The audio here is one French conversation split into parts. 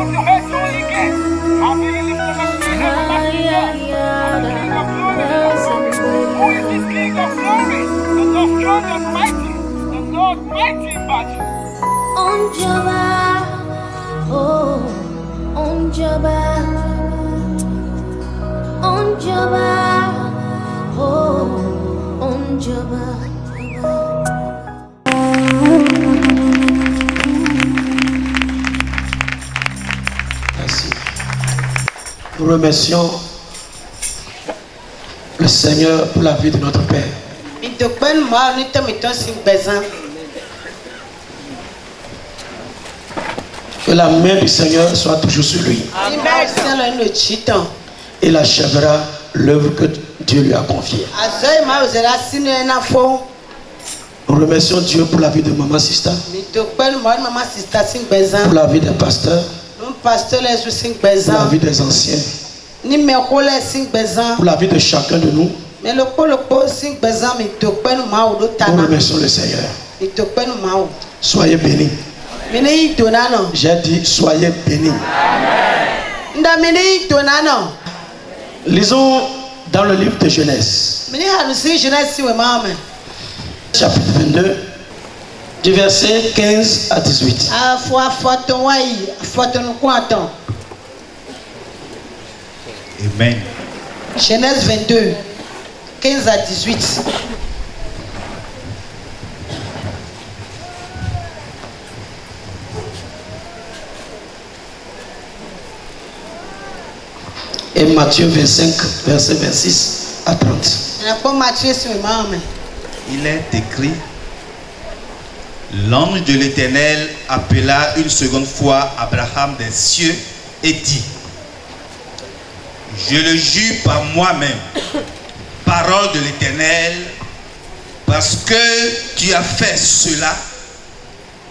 of your head to only get. How may you lift up a king of glory? Who is this King of glory? The Lord strong and mighty, the Lord mighty in battle. On Jabba, oh, on Jabba, on Jabba, oh, on Jabba. Merci. Nous remercions le Seigneur pour la vie de notre Père. Que la main du Seigneur soit toujours sur lui. Et il achèvera l'œuvre que Dieu lui a confiée. Nous remercions Dieu pour la vie de Maman Sista, pour la vie des pasteurs, pour la vie des anciens, pour la vie de chacun de nous. Nous remercions le Seigneur. Soyez bénis. J'ai dit soyez bénis. Lisons dans le livre de Genèse, chapitre 22, du verset 15 à 18. Amen. Genèse 22, 15 à 18. Et Matthieu 25, verset 26 à 30. Il est écrit: l'ange de l'Éternel appela une seconde fois Abraham des cieux et dit: je le jure par moi-même, parole de l'Éternel, parce que tu as fait cela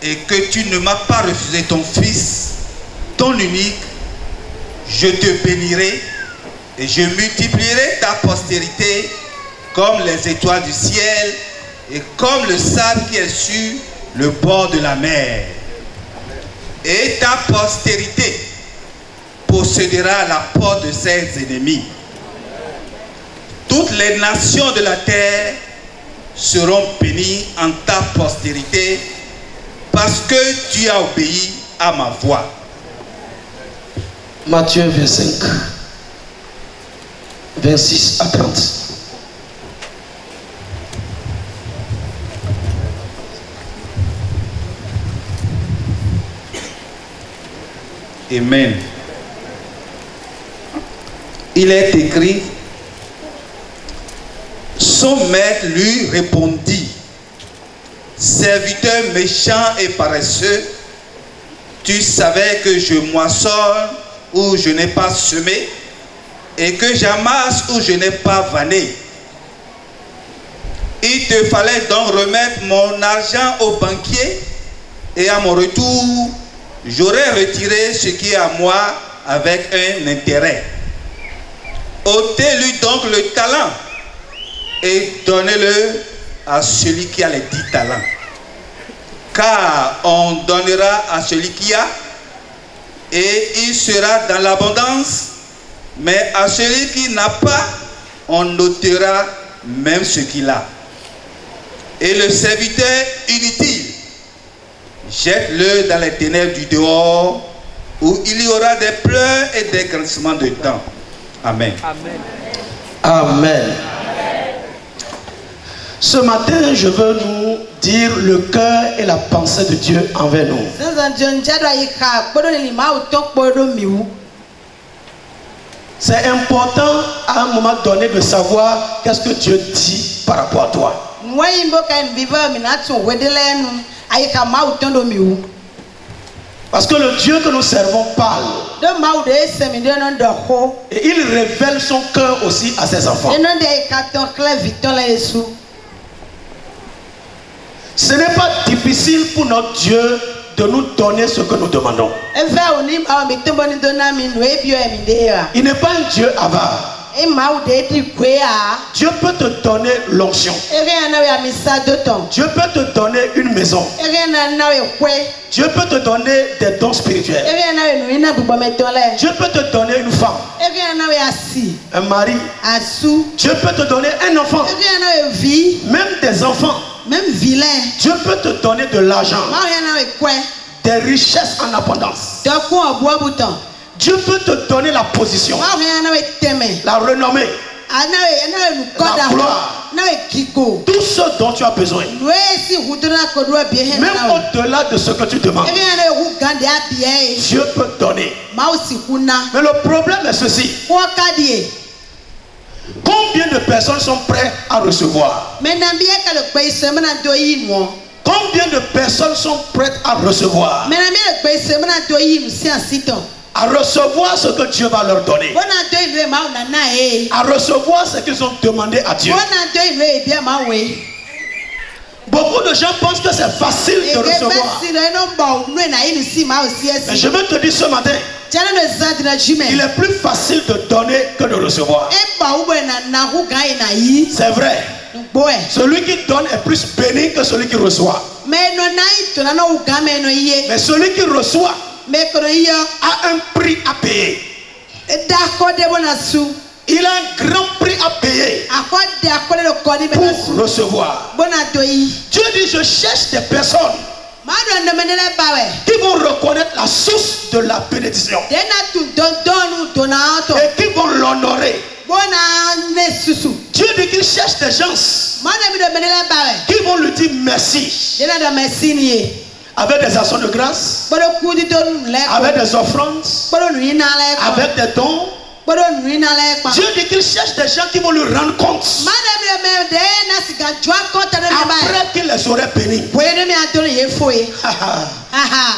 et que tu ne m'as pas refusé ton fils, ton unique, je te bénirai et je multiplierai ta postérité comme les étoiles du ciel et comme le sable qui est sur le bord de la mer. Et ta postérité possédera la porte de ses ennemis. Toutes les nations de la terre seront bénies en ta postérité parce que tu as obéi à ma voix. Matthieu 25, 26 à 30. Amen. Il est écrit: son maître lui répondit: serviteur méchant et paresseux, tu savais que je moissonne où je n'ai pas semé et que j'amasse où je n'ai pas vanné. Il te fallait donc remettre mon argent au banquier et à mon retour, j'aurais retiré ce qui est à moi avec un intérêt. Ôtez-lui donc le talent et donnez-le à celui qui a les 10 talents. Car on donnera à celui qui a et il sera dans l'abondance, mais à celui qui n'a pas, on ôtera même ce qu'il a. Et le serviteur inutile, jette-le dans les ténèbres du dehors, où il y aura des pleurs et des grincements de dents. Amen. Amen. Amen. Ce matin, je veux nous dire le cœur et la pensée de Dieu envers nous. C'est important à un moment donné de savoir qu'est-ce que Dieu dit par rapport à toi. Parce que le Dieu que nous servons parle. Et il révèle son cœur aussi à ses enfants. Ce n'est pas difficile pour notre Dieu de nous donner ce que nous demandons. Il n'est pas un Dieu avare. E ma ou de di kwe a. Dieu peut te donner l'onction. E re na we amisa do ton. Dieu peut te donner une maison. E re na we kwe. Dieu peut te donner des dons E spirituels. re na we nu ina bubo meton le. Dieu peut te donner une femme, E re na we asi. un mari. Asu. Dieu peut te donner un enfant, E re na we vie. même des enfants. Même vilain. Dieu peut te donner de l'argent, Ma re na we kwe. des richesses en abondance. Do ko obo bouton. Dieu peut te donner la position, Ma re na we teme. la renommée, Ana we nu koda La ho. gloire. Na we kiko. tout ce dont tu as besoin, We si huduna ko do be he même na we. au-delà de ce que tu demandes. E re na we hu gande abie. Dieu peut te donner. Ma o si kuna. Mais le problème est ceci. Ko kadie. Combien de personnes sont prêtes à recevoir? Mais n'ambie que le pays se mena do yi no. Combien de personnes sont prêtes à recevoir? Mais n'ambie le pays se mena do yi no si asiton. À recevoir ce que Dieu va leur donner. Bona do yi le ma na na e. À recevoir ce qu'ils ont demandé à Dieu. Bona do yi le bien ma we. Beaucoup de gens pensent que c'est facile de recevoir. Si le no ba no na yi no si ma o si Mais esi. je veux te dire ce matin, Tiana no zad na jume. il est plus facile de donner que de recevoir. E ba u na hu ga yi na yi. C'est vrai. Boy. Celui qui donne est plus béni que celui qui reçoit. Mais no na yi to na no ga me no yi. Mais celui qui reçoit Mais ko yi a un prix à payer. da ko de bona su. Il a un grand prix à payer Akode akole le ko ni be na su. pour recevoir. Bona do yi. Dieu dit, je cherche des personnes Ma do na menele ba we. qui vont reconnaître la source de la bénédiction Dena tu donu dona to. et qui vont l'honorer. Bona ne susu. Dieu dit qu'il cherche des gens Mana mi do menele ba we. qui vont lui dire merci Dena da mesini. avec des actions de grâce, Bodo kudi to le. avec des offrandes, Bodo nu ina le. avec des dons. Bodo nu ina le pa. Dieu dit qu'il cherche des gens qui vont lui rendre compte Mana mi do me de na sika jwa konta no ba. après qu'il les aurait bénis. Boye mi atolo ye foye. Aha.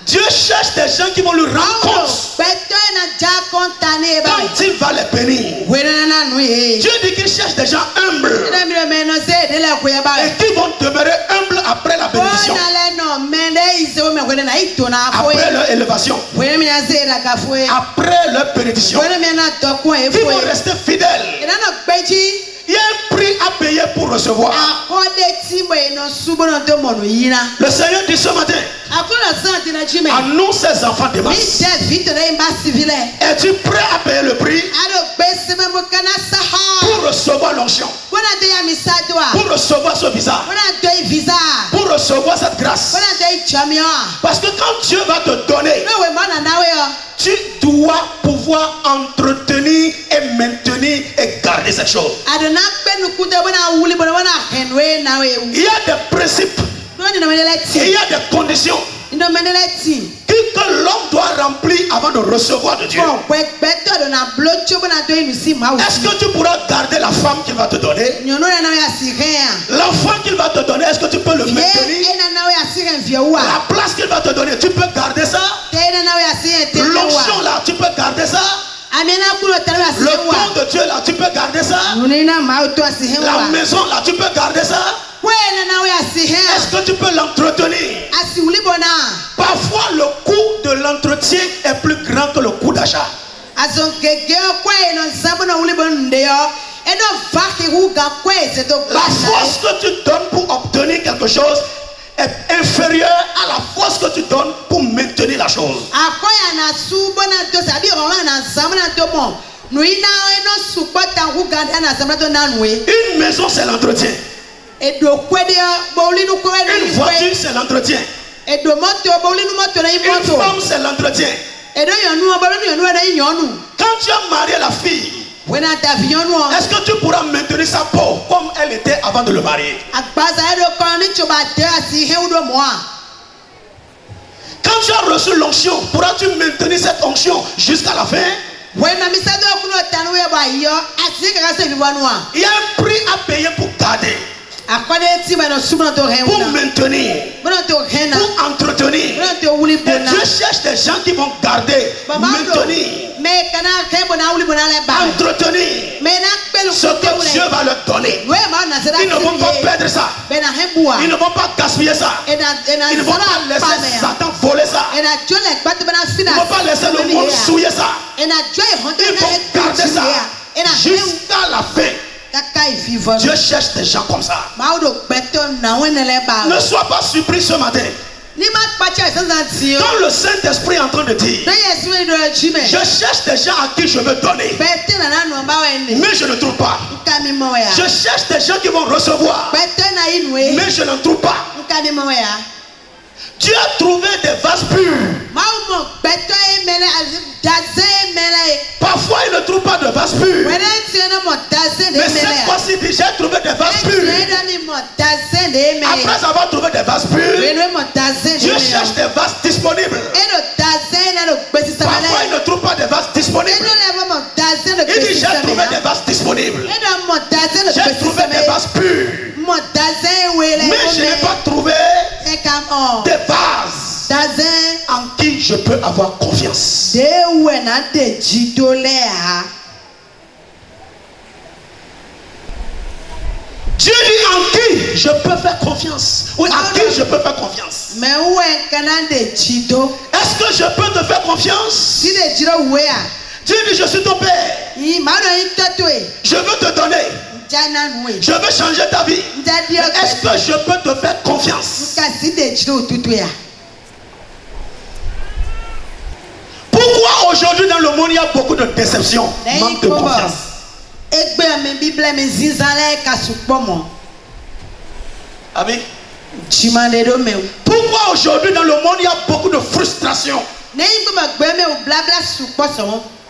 Dieu cherche des gens qui vont lui rendre compte Beto na ja konta ne ba. quand il va les bénir. Boye na nu ye. Dieu dit qu'il cherche des gens humbles Dena mi do me no se de la ko ya ba. et qui vont demeurer humbles après la bénédiction, Bona le no mende ize o me ko na ito na après foye. leur élévation, Boye mi na se da ka foye. après leur bénédiction. Boye mi na to ko e Qui vont foye. rester fidèles. Ina no gbeji. Il y a un prix à payer pour recevoir. Akode ti mo eno subo no to mo no yina. Le Seigneur dit ce matin, Akona santi na jime. à nous ces enfants de Mi masse, de vite na imba civile. es-tu prêt à payer le prix Ado gbese me mo kana saha. pour recevoir l'onction, Bona de ya misadwa. pour recevoir ce visa, Bona de visa. pour recevoir cette grâce? Bona de jamia. Parce que quand Dieu va te donner, No we mana nawe yo. tu dois pouvoir entretenir et maintenir et garder cette chose. Ado na pe nu kude bona wuli bona henwe nawe. Il y a des principes No ni na menele et il ti. y a des conditions Ino menele ti. que l'homme doit remplir avant de recevoir de Dieu. Bon, beto do na blocho bona do inu si ma Est-ce que tu pourras garder la femme qu'il va te donner? Nyono na nawe asirea. L'enfant qu'il va te donner, est-ce que tu peux le Ye maintenir? ena nawe asirea viewa. La place qu'il va te donner, tu peux garder ça? Tena nawe asirea te L'onction là, tu peux garder ça? Amena kulo tana Le asirea. don de Dieu là, tu peux garder ça? Nunina ma auto asirea. La maison là, tu peux garder ça? Wena nawe asirea. Est-ce que tu peux l'entretenir? Asiuli bona. Parfois, le coût de l'entretien est plus grand que le coût d'achat. Azongege kwa eno zambo na uli bonde yo. Eno vaki huga kwa zeto. La force que tu donnes pour obtenir quelque chose est inférieure à la force que tu donnes pour maintenir la chose. Akoya na su bona to sabi roma na zambo na to mo. Nuina eno supota huga na zambo na to nanwe. Une maison, c'est l'entretien. Edo kwede boli nu kwa Une eno voiture, kwe. c'est l'entretien. Edo moto boli nu moto na Une imoto. femme, c'est l'entretien. Edo yonu boli nu yonu na yonu. Quand tu as marié la fille, Wena ta yonu. est-ce que tu pourras maintenir sa peau comme elle était avant de le marier? Agbaza edo koni choba te asi he udo moa. Quand tu as reçu l'onction, pourras-tu maintenir cette onction jusqu'à la fin? Wena misado kuno tanwe ba yo asi ka se biwanwa. Il y a un prix à payer pour garder, Akwade ti ba no sumo to he pour una. maintenir, Bona to hena. pour entretenir. Bona to wuli Et bona. Dieu cherche des gens qui vont garder, maintenir, Me kana ke bona wuli bona le ba. entretenir Me na pelu ce que Dieu va leur donner. We ma na sera. Ils ne vont pas perdre ça. Bena hembua. Ils ne vont pas gaspiller ça. Ena Ils ne vont pas laisser Satan voler ça. Ena jole gbatu bena Ils fina. ne vont pas laisser le monde souiller ça. Ena joy honte Ils na vont garder ça jusqu'à la fin. Dieu cherche des gens comme ça. Ne sois pas surpris ce matin. Quand le Saint-Esprit est en train de dire, je cherche des gens à qui je veux donner, mais je ne trouve pas. Je cherche des gens qui vont recevoir, mais je n'en trouve pas. Dieu a trouvé des vases purs. Parfois il ne trouve pas de vases purs. Mais cette fois-ci, j'ai trouvé des vases purs. Après avoir trouvé des vases purs, Dieu cherche des vases disponibles. Parfois il ne trouve pas de vases disponibles. Il dit j'ai trouvé des vases disponibles. J'ai trouvé des vases purs. Mais je n'ai pas trouvé des vases en qui je peux avoir confiance. Dieu dit en qui je peux faire confiance. Ou à qui je peux faire confiance. Est-ce que je peux te faire confiance? Dieu dit je suis ton père. Je veux te donner. Je veux changer ta vie. Est-ce que je peux te faire confiance? Pourquoi aujourd'hui dans le monde il y a beaucoup de déception, manque de confiance? Amen. Pourquoi aujourd'hui dans le monde il y a beaucoup de frustration?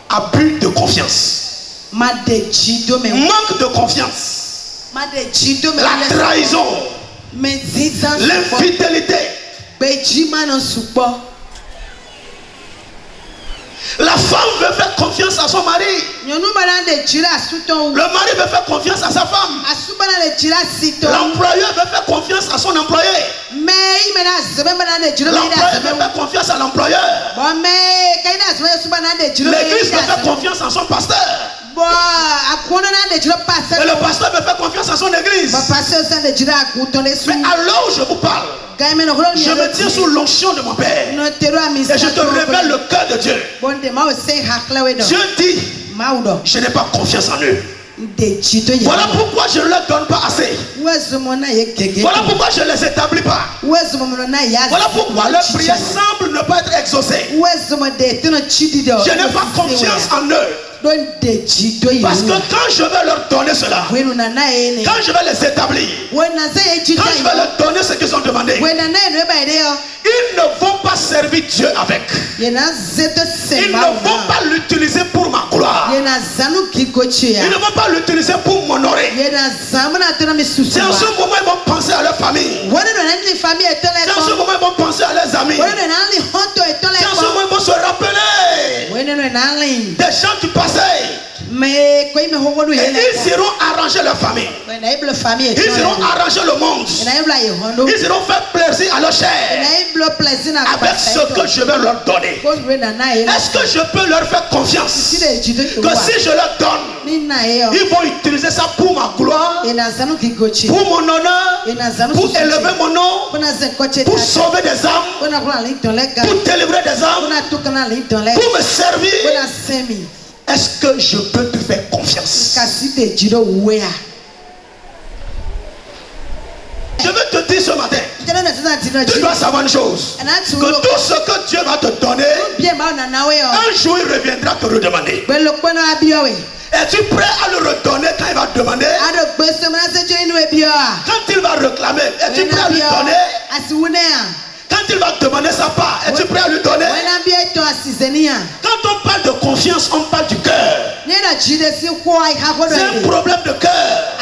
Abus de confiance. Manque de confiance. La trahison. L'infidélité. La femme veut faire confiance à son mari. Le mari veut faire confiance à sa femme. L'employeur veut faire confiance à son employé. L'employeur veut faire confiance à l'employeur. L'église veut faire confiance à son pasteur. Et le pasteur veut faire confiance à son église. Mais alors où je vous parle, je me tiens sous l'onction de mon Père. Et je te révèle le cœur de Dieu. Dieu dit, je n'ai pas confiance en eux. Voilà pourquoi je ne leur donne pas assez. Voilà pourquoi je ne les établis pas. Voilà pourquoi leur prière semble ne pas être exaucée. Je n'ai pas confiance en eux. Parce que quand je vais leur donner cela, quand je vais les établir, quand je vais leur donner ce qu'ils ont demandé, ils ne vont pas servir Dieu avec. Ils ne vont pas l'utiliser pour ma gloire. Ils ne vont pas l'utiliser pour m'honorer. C'est en ce moment ils vont penser à leur famille. C'est en ce moment ils vont penser à leurs amis. C'est en ce moment ils vont se rappeler des gens du passé. Et ils iront arranger leur famille. Ils iront arranger le monde. Ils iront faire plaisir à leur chair avec ce que je vais leur donner. Est-ce que je peux leur faire confiance que si je leur donne, ils vont utiliser ça pour ma gloire, pour mon honneur, pour élever mon nom, pour sauver des âmes, pour délivrer des âmes, pour me servir? Est-ce que je peux te faire confiance? Je veux te dire ce matin, tu dois savoir une chose, que tout ce que Dieu va te donner, un jour il reviendra te redemander. Es-tu prêt à le redonner quand il va te demander? Quand il va réclamer, es-tu prêt à lui donner? Quand il va te demander sa part, es-tu prêt à lui donner? Quand on parle de confiance, on parle du cœur. C'est un problème de cœur.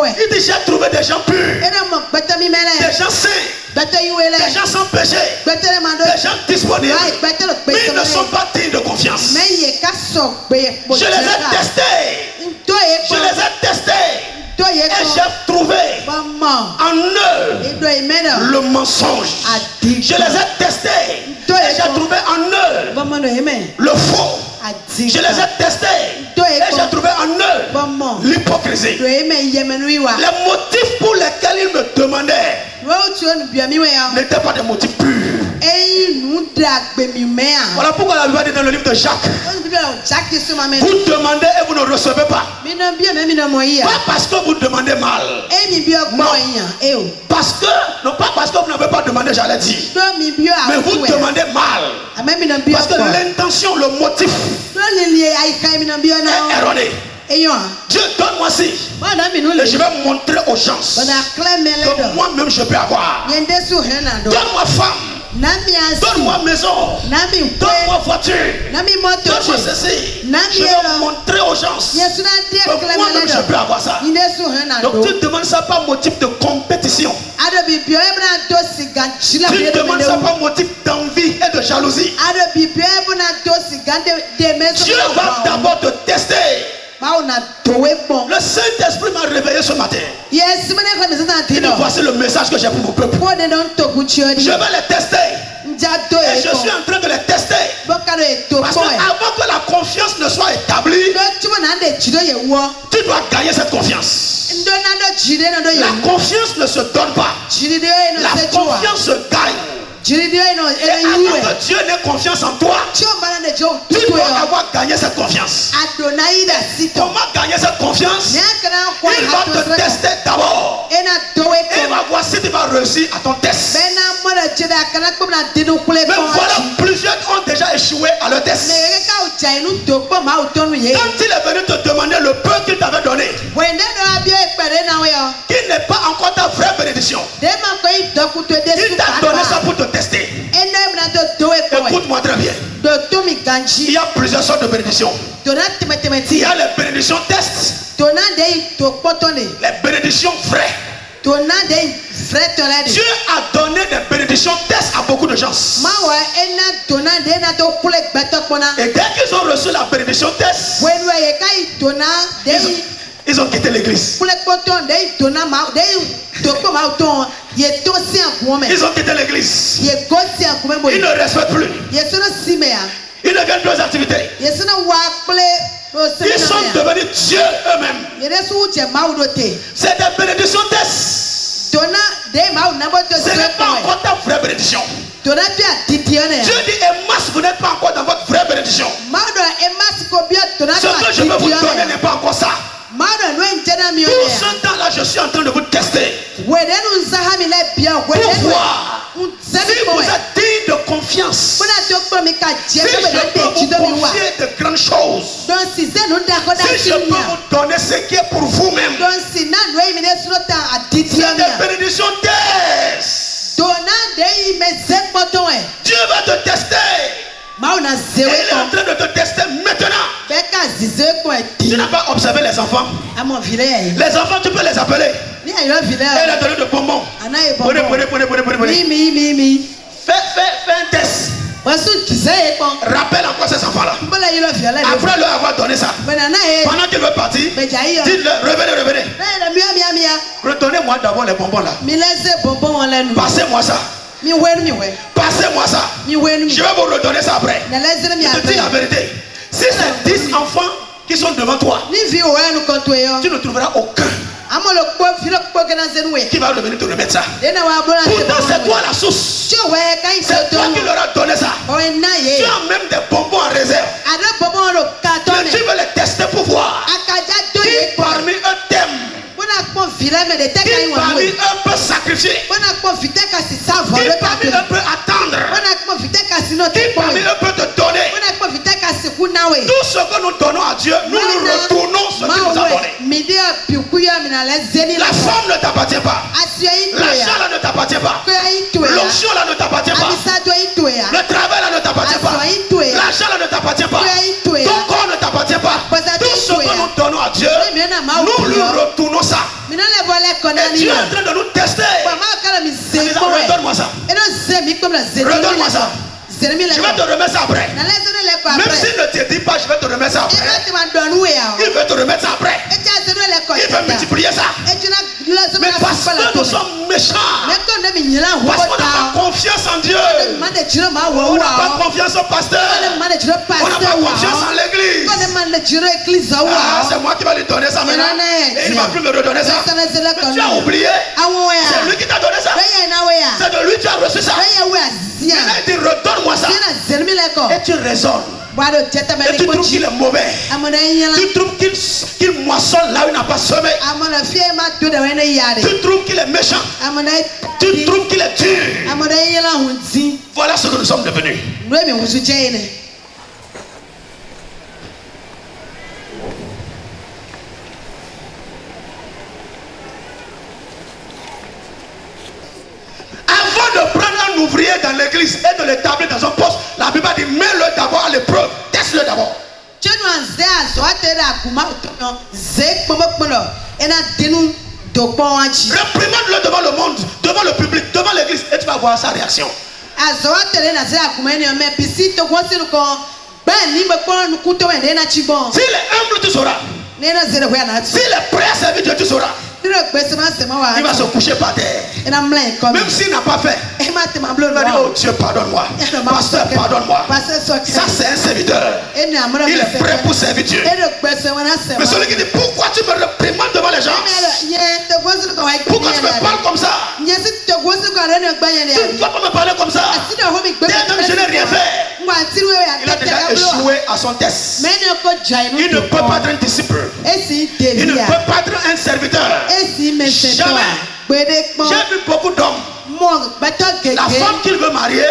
Il dit j'ai trouvé des gens purs, des gens saints, des gens sans péché, des gens disponibles, mais ils ne sont pas dignes de confiance. Je les ai testés. Je les ai testés. Et j'ai trouvé en eux le mensonge. Je les ai testés. Et j'ai trouvé en eux le faux. Je les ai testés. Et j'ai trouvé en eux l'hypocrisie. Les motifs pour lesquels ils me demandaient n'étaient pas des motifs purs. Voilà pourquoi la Bible dit dans le livre de Jacques, vous demandez et vous ne recevez pas. Pas parce que vous demandez mal. Non. Parce que, non pas parce que vous n'avez pas demandé, j'allais dire. Mais vous demandez mal. Parce que l'intention, le motif est erroné. Dieu, donne-moi ci. Et je vais montrer aux gens que moi-même je peux avoir. Donne-moi femme. Donne-moi maison. Donne-moi voiture. Donne-moi ceci. Je vais montrer aux gens que moi-même je peux avoir ça. Donc tu ne demandes ça pas motif de compétition. Tu ne demandes ça pas motif d'envie et de jalousie. Dieu va d'abord te tester. Le Saint-Esprit m'a réveillé ce matin. Il dit, voici le message que j'ai pour mon peuple. Je vais les tester. Et je suis en train de les tester. Parce qu'avant que la confiance ne soit établie, tu dois gagner cette confiance. La confiance ne se donne pas. La confiance se gagne. Et avant que Dieu n'ait confiance en toi, tu dois avoir gagné cette confiance. Comment gagner cette confiance? Il va te tester d'abord. Et il va voir si tu vas réussir à ton test. Mais voilà, plusieurs ont déjà échoué à leur test. Quand il est venu te demander le peu qu'il t'avait donné, qui n'est pas encore ta vraie bénédiction, il t'a donné ça pour te tester. Écoute-moi très bien. Il y a plusieurs sortes de bénédictions. Il y a les bénédictions test, les bénédictions vraies. Dieu a donné des bénédictions test à beaucoup de gens. Et dès qu'ils ont reçu la bénédiction test, ils ont quitté l'église. Ils ont quitté l'église. Ils ne respectent plus. Ils ne viennent plus aux activités. Ils sont devenus Dieu eux-mêmes. C'est des bénédictions test. Ce n'est pas encore ta vraie bénédiction. Dieu dit, Emmaus, vous n'êtes pas encore dans votre vraie bénédiction. Ce que je veux vous donner n'est pas encore ça. Tout ce temps-là, je suis en train de vous tester. Pour voir si vous êtes digne de confiance. Si je peux vous confier de grandes choses. Si je peux vous donner ce qui est pour vous-même. C'est des bénédictions test. Dieu va te tester. Et il est en train de te tester maintenant. Tu n'as pas observé les enfants. Les enfants, tu peux les appeler. Et leur donner de bonbons. Fais un test. Rappelle encore ces enfants-là. Après leur avoir donné ça, pendant qu'ils veulent partir, dites-leur, revenez. Redonnez-moi d'abord les bonbons là. Passez-moi ça. Passez-moi ça. Je vais vous redonner ça après. Je te dis la vérité. Si c'est 10 enfants qui sont devant toi, tu ne trouveras aucun qui va revenir te remettre ça. Pourtant, c'est toi la source. C'est toi qui leur as donné ça. Tu as même des bonbons en réserve. Mais tu veux les tester pour voir qui parmi eux t'aime. Qui parmi eux peut sacrifier. Qui parmi eux peut attendre. Qui parmi eux peut te donner. Tout ce que nous donnons à Dieu, nous nous retournons ce qu'il nous a donné. La femme ne t'appartient pas. L'argent là ne t'appartient pas. L'onction là ne t'appartient pas. Le travail là ne t'appartient pas. L'argent là ne t'appartient pas. Ton corps ne t'appartient pas. Tout ce que nous donnons à Dieu, nous lui retournons ça. Et Dieu est en train de nous tester. Redonne-moi ça. Redonne-moi ça. Je vais te remettre ça après. Même s'il ne te dit pas, je vais te remettre ça après. Il veut te remettre ça après. Il veut multiplier ça. Mais parce que nous sommes méchants, parce qu'on n'a pas confiance en Dieu, on n'a pas confiance au pasteur, on n'a pas confiance en l'église. Ah, c'est moi qui vais lui donner ça maintenant. Et il ne va plus me redonner ça. Mais tu as oublié. C'est lui qui t'a donné ça. C'est de lui que tu as reçu ça. Maintenant il dit redonne-moi ça. Et tu raisonnes. Et tu trouves qu'il est mauvais. Tu trouves qu'il moissonne là où il n'a pas semé. Tu trouves qu'il est méchant. Tu trouves qu'il est dur. Voilà ce que nous sommes devenus. Avant de prendre un ouvrier dans l'église et de l'établir dans son poste, la Bible dit mets-le d'abord à l'épreuve. Teste-le d'abord. Réprimande-le devant le monde, devant le public, devant l'église et tu vas voir sa réaction. S'il est humble, tu sauras. S'il est prêt à servir Dieu, tu sauras. Il va se coucher par terre. Même s'il n'a pas fait, il va dire oh Dieu pardonne-moi, pasteur pardonne-moi. Ça c'est un serviteur. Il est prêt pour servir Dieu. Mais celui qui dit pourquoi tu me réprimandes devant les gens, pourquoi tu me parles comme ça, tu ne dois pas me parler comme ça. Je n'ai rien fait. Il a déjà échoué à son test. Il ne peut pas être un disciple. Il ne peut pas être un serviteur. Jamais. J'ai vu beaucoup d'hommes. La femme qu'il veut marier,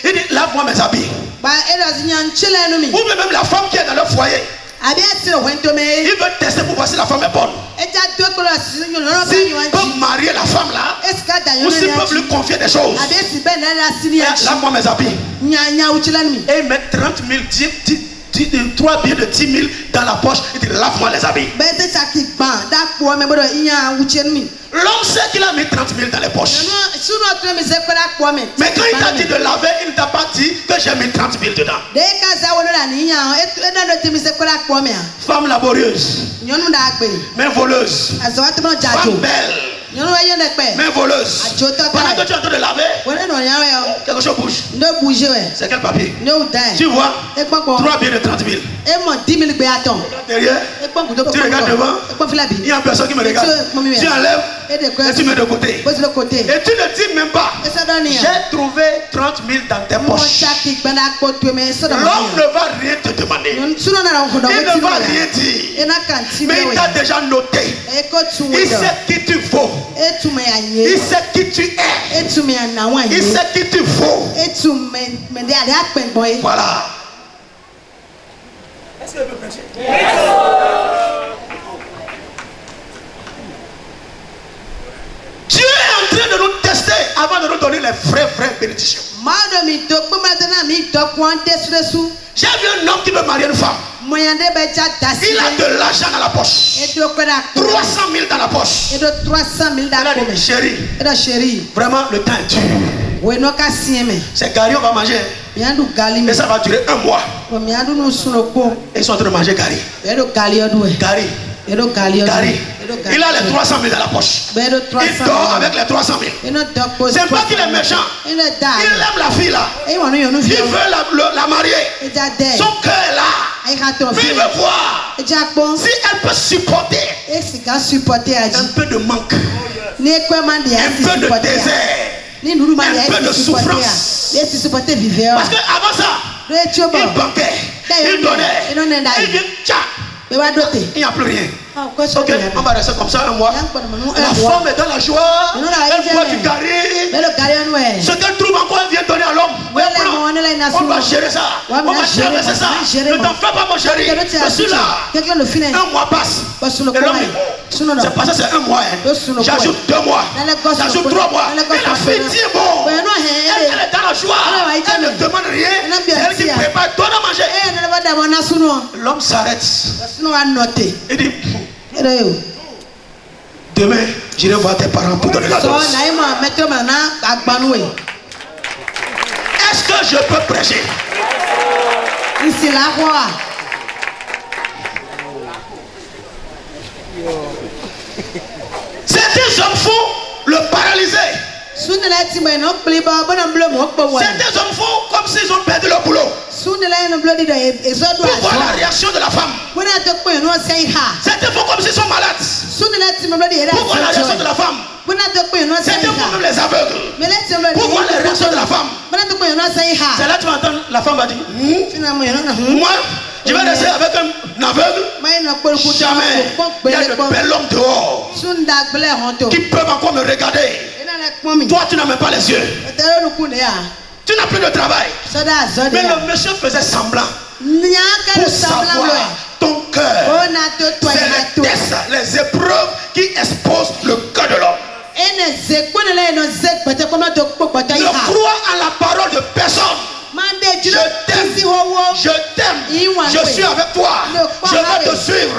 il dit lave-moi mes habits. Ou même la femme qui est dans le foyer, il veut tester pour voir si la femme est bonne. S'il peut marier la femme là, ou s'il peut lui confier des choses, lave-moi mes habits. Et il met 30 000, 3 billets de 10 000 dans la poche, il dit lave-moi les habits. L'homme sait qu'il a mis 30 000 dans les poches. Mais quand il t'a dit de laver, il ne t'a pas dit que j'ai mis 30 000 dedans. Femme laborieuse, mais voleuse, femme belle, mais voleuse. Pendant que tu es en train de laver, quelque chose bouge. C'est quel papier? Tu vois 3 billets de 30 000. Derrière, tu regardes devant, il y a personne qui me regarde. Tu enlèves et tu mets de côté. Et tu ne dis même pas j'ai trouvé 30 000 dans tes poches. L'homme ne va rien te demander. Il ne va rien dire. Mais il t'a déjà noté. Il sait qui tu vaux. Il sait qui tu es. Il sait qui tu vaux. Voilà. Est-ce que je peux prêcher? Dieu est en train de nous tester avant de nous donner les vraies bénédictions. J'ai vu un homme qui veut marier une femme. Il a de l'argent dans la poche. 300 000 dans la poche. Il a dit chérie, vraiment le temps est dur. C'est gari, on va manger. Et ça va durer 1 mois. Et ils sont en train de manger gari. Gari. Il a les 300 000 dans la poche. Il dort avec les 300 000. C'est pas qu'il est méchant. Il aime la fille là. Il veut la marier. Son cœur est là. Mais il veut voir si elle peut supporter un peu de manque, un peu de désert, un peu de souffrance. Parce qu'avant ça, il banquait, il donnait, il vient, il n'y a plus rien. Ok, on va rester comme ça 1 mois. La femme est dans la joie. Elle voit du carré. Ce qu'elle trouve encore, elle vient donner à l'homme. On va gérer ça. On va gérer ça. Ne t'en fais pas, mon chéri. Je suis là. 1 mois passe. Et l'homme, c'est passé, c'est 1 mois. J'ajoute 2 mois. J'ajoute 3 mois. Et la fille dit bon. Elle est dans la joie. Elle ne demande rien. C'est elle qui prépare. Donne à manger. L'homme s'arrête. Il dit demain, j'irai voir tes parents pour donner la dose. Est-ce que je peux prêcher? font le paralyser. Certains hommes font comme s'ils ont perdu leur boulot. Pour voir la réaction de la femme. Certains font comme s'ils sont malades. Pour voir la réaction de la femme. Certains font même les aveugles. Pour voir la réaction de la femme. C'est là que tu vas entendre la femme va dire moi, je vais rester avec un aveugle. Jamais. Il y a de bel homme dehors qui peuvent encore me regarder. Toi, tu n'as même pas les yeux. Tu n'as plus de travail. Mais le monsieur faisait semblant pour savoir ton cœur. C'est les tests, les épreuves qui exposent le cœur de l'homme. Ne crois à la parole de personne. Je t'aime, je t'aime, je suis avec toi, je vais te suivre.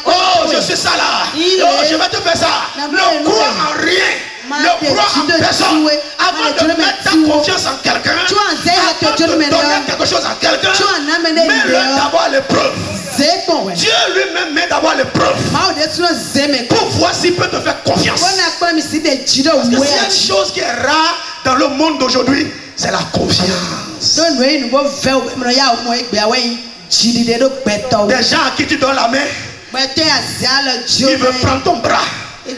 Oh, je suis ça là, oh, je vais te faire ça. Ne crois en rien, ne crois en personne. Avant de mettre ta confiance en quelqu'un, avant de donner quelque chose à quelqu'un, mets-le d'abord à l'épreuve. Dieu lui-même met d'abord l'épreuve pour voir s'il peut te faire confiance. Parce que s'il y a une chose qui est rare dans le monde d'aujourd'hui, c'est la confiance. Des gens à qui tu donnes la main, il veut prendre ton bras. Tu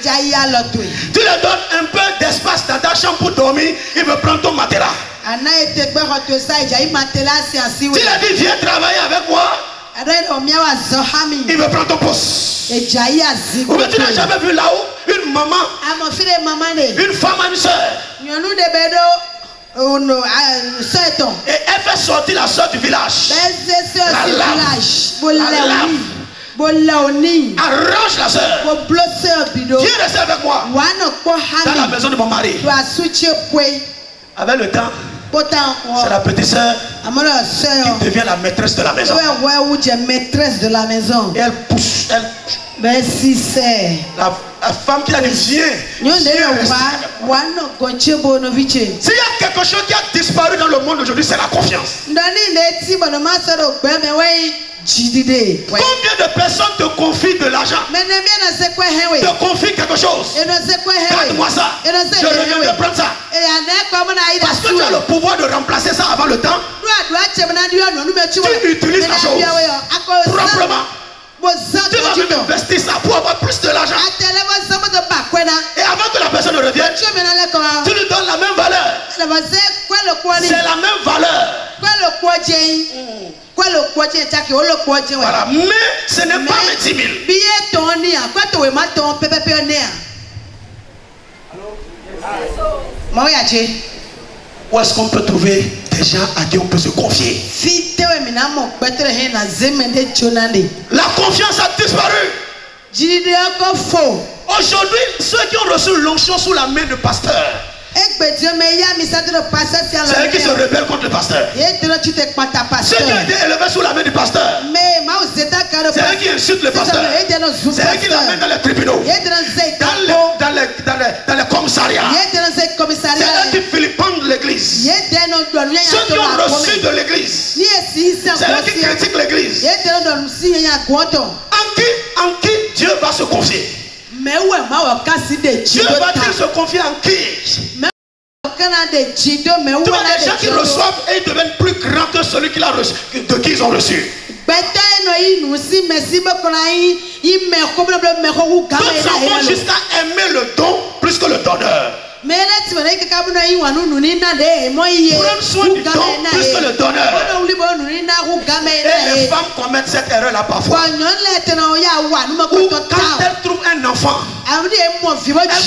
leur donnes un peu d'espace dans ta chambre pour dormir, il veut prendre ton matelas. Tu leur dis viens travailler avec moi, il veut prendre ton poste. Ou bien tu n'as jamais vu là-haut une maman, une femme, une soeur, et elle fait sortir la soeur du village. La lave. Arrange la soeur. Viens rester avec moi dans la maison de mon mari. Avec le temps, c'est la petite soeur qui devient la maîtresse de la maison. Et elle pousse, la femme qui a dit viens. S'il y a quelque chose qui a disparu dans le monde aujourd'hui, c'est la confiance. Combien de personnes te confient de l'argent, te confient quelque chose? Garde-moi ça, je reviendrai prendre ça. Parce que tu as le pouvoir de remplacer ça avant le temps. Tu utilises la chose proprement. Tu vas même investir ça pour avoir plus de l'argent. Et avant que la personne ne revienne, tu lui donnes la même valeur. C'est la même valeur. Voilà. Mais ce n'est pas mes 10 000. Où est-ce qu'on peut trouver des gens à qui on peut se confier? La confiance a disparu. Aujourd'hui, ceux qui ont reçu l'onction sous la main du pasteur, c'est eux qui se rebellent contre le pasteur. Ceux qui ont été élevés sous la main du pasteur, c'est eux qui insultent le pasteur. C'est eux qui l'amènent dans les tribunaux, dans les commissariats. C'est eux qui vilipendent l'église. Ceux qui ont reçu de l'église, c'est eux qui critiquent l'église. En qui Dieu va se confier? Dieu va-t-il se confier en qui? Tu vois des gens qui reçoivent et ils deviennent plus grands que celui de qui ils ont reçu. D'autres s'en vont jusqu'à aimer le don plus que le donneur. Prendre soin du don plus que le donneur. Et les femmes commettent cette erreur là parfois. Ou quand elles trouvent un enfant, elles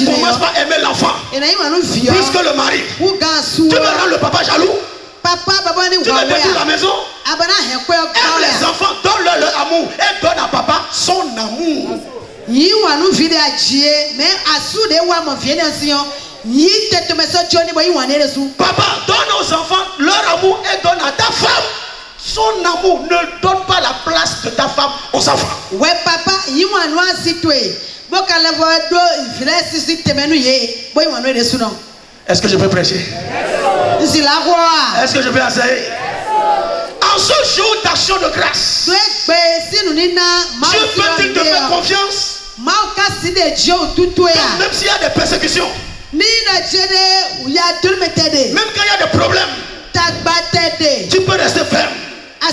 commencent par aimer l'enfant plus que le mari. Tu veux rendre le papa jaloux? Tu veux détruire la maison? Aime les enfants, donne-leur leur amour. Et donne à papa son amour. Papa, donne aux enfants leur amour et donne à ta femme son amour. Ne donne pas la place de ta femme aux enfants. Ouais, papa, est-ce que je peux prêcher? Est-ce que je peux enseigner? En ce jour d'action de grâce, Dieu peut-il te faire confiance? Même s'il y a des persécutions. Même quand il y a des problèmes. Tu peux rester ferme. Et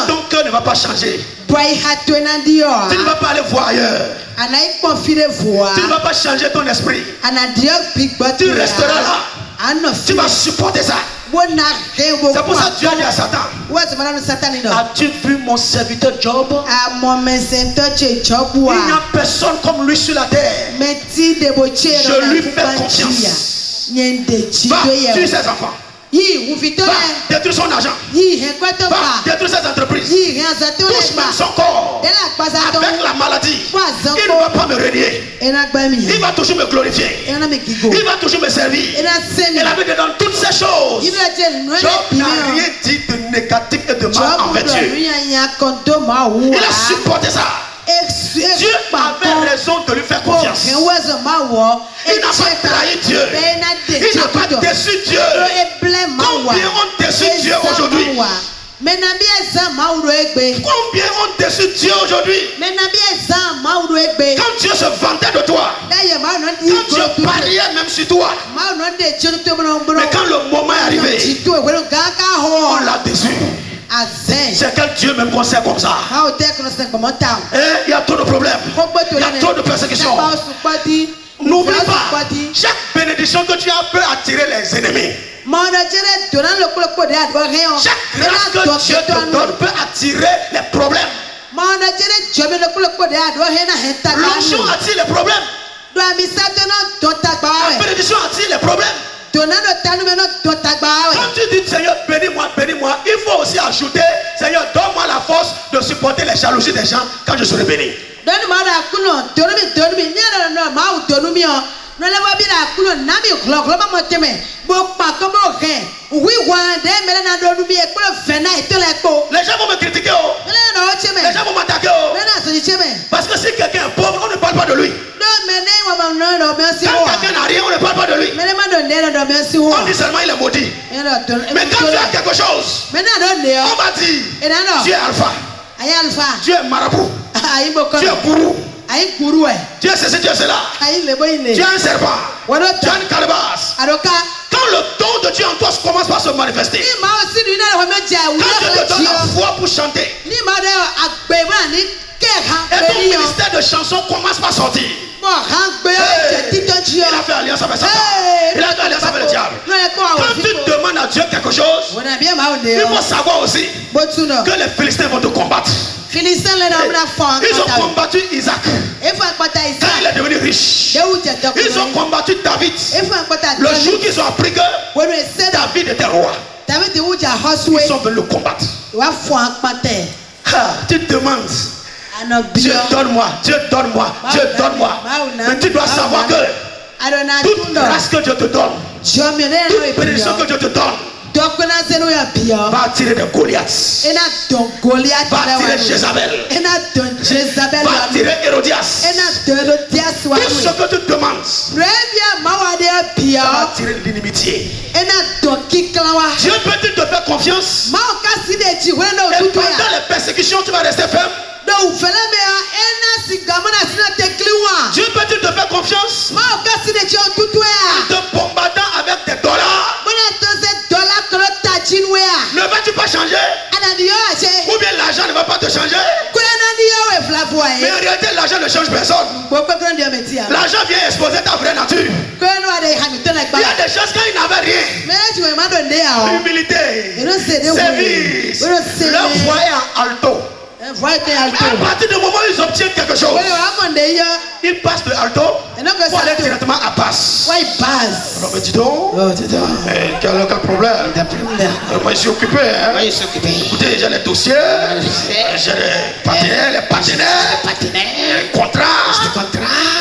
ton cœur ne va pas changer. Tu ne vas pas aller voir ailleurs. Tu ne vas pas changer ton esprit. Tu resteras là. Tu vas supporter ça. C'est pour ça que Dieu a dit à Satan: as-tu vu mon serviteur Job? Il n'y a personne comme lui sur la terre. Je lui fais confiance. Va, tue ses enfants. Va détruire son argent. Va détruire ses entreprises. Touche même son corps. Avec la maladie, il ne va pas me renier. Il va toujours me glorifier. Il va toujours me servir. Il avait dans toutes ces choses. Job n'a rien dit de négatif et de mal envers Dieu. Il a supporté ça. Dieu avait raison de lui faire confiance. Il n'a pas trahi Dieu. Il n'a pas déçu Dieu. Combien ont déçu Dieu aujourd'hui? Combien ont déçu Dieu aujourd'hui? Quand Dieu se vantait de toi, quand Dieu pariait même sur toi, mais quand le moment est arrivé, on l'a déçu. C'est quel Dieu même conseille comme ça? Il y a trop de problèmes. Il y a trop de persécutions. N'oublie pas, chaque bénédiction que tu as peut attirer les ennemis. Chaque grâce que Dieu te donne peut attirer les problèmes. L'onction attire les problèmes. La bénédiction attire les problèmes. Quand tu dis Seigneur, bénis-moi, bénis-moi, il faut aussi ajouter Seigneur, donne-moi la force de supporter les jalousies des gens quand je serai béni. Les gens vont me critiquer. Les gens vont m'attaquer. Parce que si quelqu'un est pauvre, on ne parle pas de lui. Quand quelqu'un n'a rien, on ne parle pas de lui. On dit seulement il est maudit. Mais quand tu as quelque chose, on va dire tu es alpha, tu es marabout, tu es gourou, tu es ceci, tu es cela, tu es un serpent, tu es une calebasse. Quand le don de Dieu en toi commence par se manifester, quand Dieu te donne la foi pour chanter, et ton ministère de chansons commence par sortir. Il a fait alliance avec Satan. Il a fait alliance avec le diable. Quand tu demandes à Dieu quelque chose, il faut savoir aussi que les Philistins vont te combattre. Ils ont combattu Isaac quand il est devenu riche. Ils ont combattu David le jour qu'ils ont appris que David était roi. Ils sont venus le combattre. Tu te demandes, Dieu donne-moi, Dieu donne-moi, Dieu donne-moi. Mais tu dois savoir que toute grâce que Dieu te donne, toute bénédiction que Dieu te donne, va attirer des Goliaths, va attirer Jézabel, va attirer Hérodias. Tout ce que tu demandes va attirer l'inimitié. Dieu peut-il te faire confiance? Et pendant les persécutions, tu vas rester ferme. Dieu peut-il te faire confiance? En te bombardant avec des dollars, ne vas-tu pas changer? Ou bien l'argent ne va pas te changer? Mais en réalité, l'argent ne change personne. L'argent vient exposer ta vraie nature. Il y a des choses quand ils n'avaient rien. Humilité, service, leur foyer en alto. À partir du moment où ils obtiennent quelque chose, ils passent de alto pour aller directement à basse. Alors, mais dis donc, quel problème? Moi, je suis occupé. Écoutez, j'ai les dossiers, j'ai les partenaires, les contrats,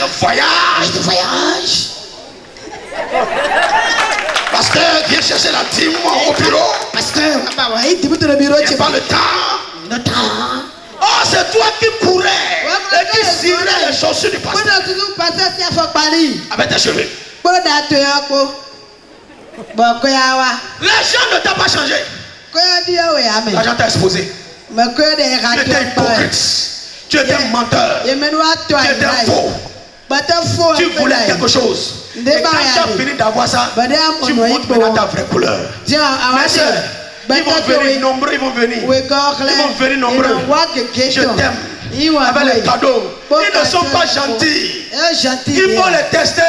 le voyage. Pasteur, viens chercher la dîme au bureau. Pasteur, j'ai pas le temps. Oh, c'est toi qui courais et qui cirais les chaussures du pasteur avec tes cheveux. L'argent ne t'a pas changé. L'argent t'a exposé. Tu étais hypocrite. Tu Tu étais un menteur. Tu étais faux. Tu voulais quelque chose. Et quand tu as fini d'avoir ça, tu montres maintenant ta vraie couleur. Mes soeurs, ils vont venir nombreux, ils vont venir. Ils vont venir nombreux. Je t'aime. Avec les cadeaux. Ils ne sont pas gentils. Il faut les tester.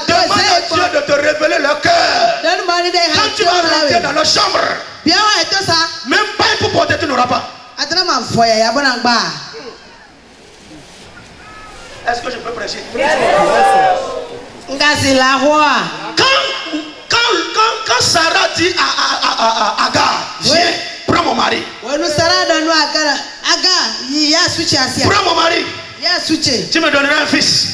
Demande à Dieu de te révéler leur cœur. Quand tu vas rentrer dans leur chambre, même pas pour porter, tu n'auras pas. Est-ce que je peux prêcher? Quand Sarah dit à Agar, viens, prends mon mari. Prends mon mari. Tu me donneras un fils.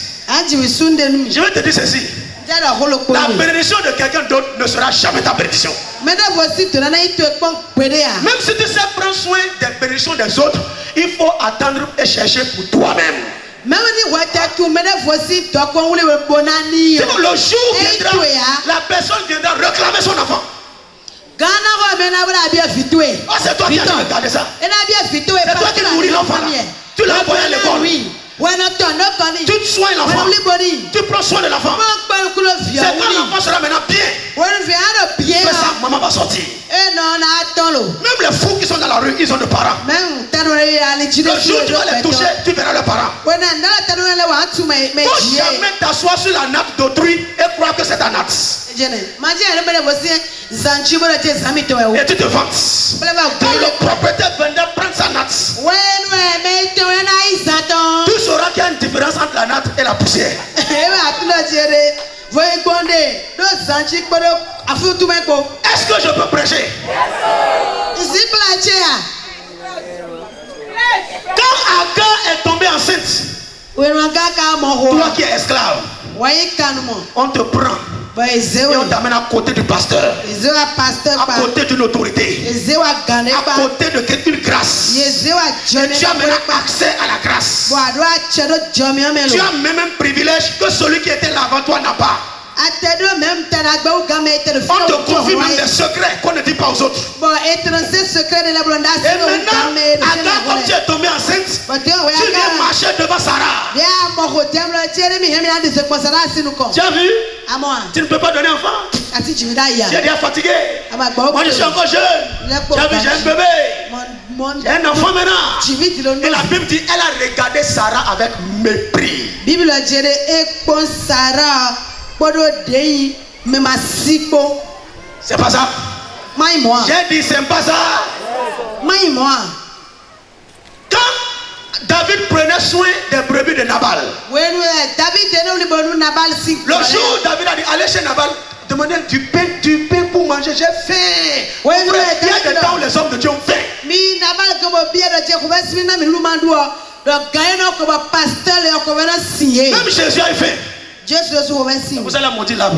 Je vais te dire ceci. La bénédiction de quelqu'un d'autre ne sera jamais ta bénédiction. Même si tu sais prendre soin des bénédictions des autres, il faut attendre et chercher pour toi-même. Sinon, le jour viendra, la personne viendra réclamer son enfant. Oh, c'est toi qui as regardé ça. C'est toi qui nourris l'enfant là. Tu l'as envoyé à l'école. Tu soignes l'enfant. Tu prends soin de l'enfant. C'est quand l'enfant sera maintenant bien que sa maman va sortir. Même les fous qui sont dans la rue, ils ont des parents. Le jour où tu vas les toucher, tu verras leurs parents. Il ne faut jamais t'asseoir sur la natte d'autrui et croire que c'est ta natte. Et tu te vantes. Quand le propriétaire viendra prendre sa natte, tu sauras qu'il y a une différence entre la natte et la poussière. Est-ce que je peux prêcher? Quand Agar est tombée enceinte, toi qui es esclave, on te prend et on t'amène à côté du pasteur, à côté d'une autorité, à côté de quelqu'une grâce. Et tu as maintenant accès à la grâce. Tu as même un privilège que celui qui était là avant toi n'a pas. On te confie même des secrets qu'on ne dit pas aux autres. Et maintenant, Agar, comme tu es tombé enceinte, tu viens marcher devant Sarah. Tu as vu? Tu ne peux pas donner enfant. Tu es déjà fatigué. Moi je suis encore jeune. Tu as vu, j'ai un bébé. J'ai un enfant maintenant. Et la Bible dit, elle a regardé Sarah avec mépris. C'est pas ça. J'ai dit c'est pas ça. Quand David prenait soin des brebis de Nabal, le jour où David a dit allez chez Nabal, demandez du pain pour manger, j'ai faim. Il y a des temps où les hommes de Dieu ont faim. Même Jésus a eu faim. Vous allez monter l'arbre.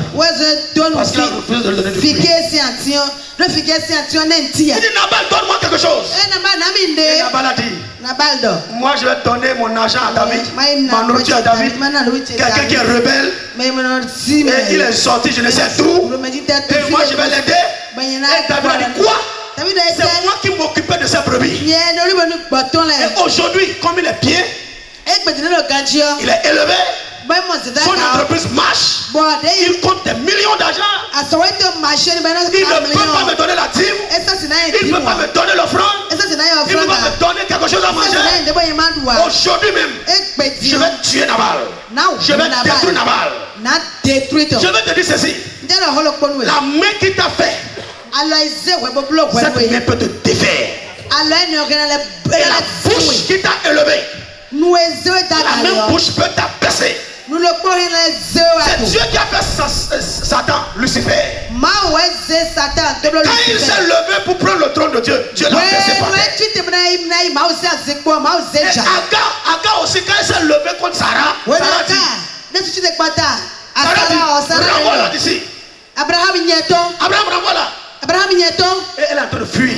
Parce qu'il a refusé de le donner du fruit. Il dit Nabal, donne-moi quelque chose. Et Nabal a dit, moi je vais donner mon argent à David, ma nourriture à David. Quelqu'un qui est rebelle, et il est sorti, je ne sais d'où, et moi je vais l'aider. Et David a dit quoi? C'est moi qui m'occupais de ces brebis. Et aujourd'hui, comme il est bien, il est élevé. Son entreprise marche. Il compte des millions d'argent. Il ne peut pas me donner la dîme. Il ne peut pas me donner l'offrande. Il ne peut pas me donner quelque chose à manger. Aujourd'hui même, je vais tuer Nabal. Je vais détruire Nabal. Je vais te dire ceci. La main qui t'a fait, cette main peut te défaire. Et la bouche qui t'a élevé, la même bouche peut t'abaisser. C'est Dieu qui a fait Satan, Lucifer. Quand il s'est levé pour prendre le trône de Dieu, Dieu l'a baissé par terre. Et Agar aussi, quand il s'est levé contre Sarah, Sarah dit, renvoie-la d'ici. Abraham, renvoie-la. Et elle est en train de fuir.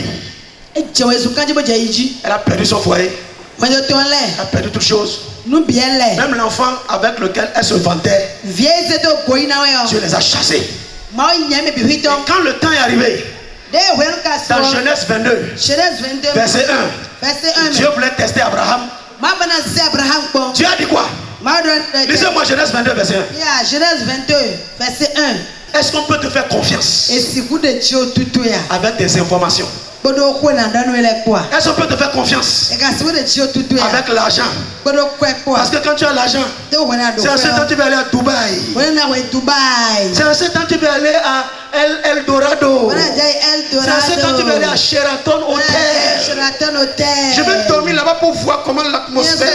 Elle a perdu son foyer. Elle a perdu toutes choses. Même l'enfant avec lequel elle se vantait, Dieu les a chassés. Et quand le temps est arrivé, dans Genèse 22, verset 1, Dieu voulait tester Abraham Dieu a dit quoi? Lisez-moi Genèse 22, verset 1. Yeah, Genèse 22, verset 1. Est-ce qu'on peut te faire confiance avec des informations? Est-ce qu'on peut te faire confiance avec l'argent? Parce que quand tu as l'argent, c'est à ce temps tu vas aller à Dubaï. C'est à ce temps tu vas aller à El Dorado. C'est à ce temps tu vas aller à Sheraton Hotel. Je vais dormir là-bas pour voir comment l'atmosphère.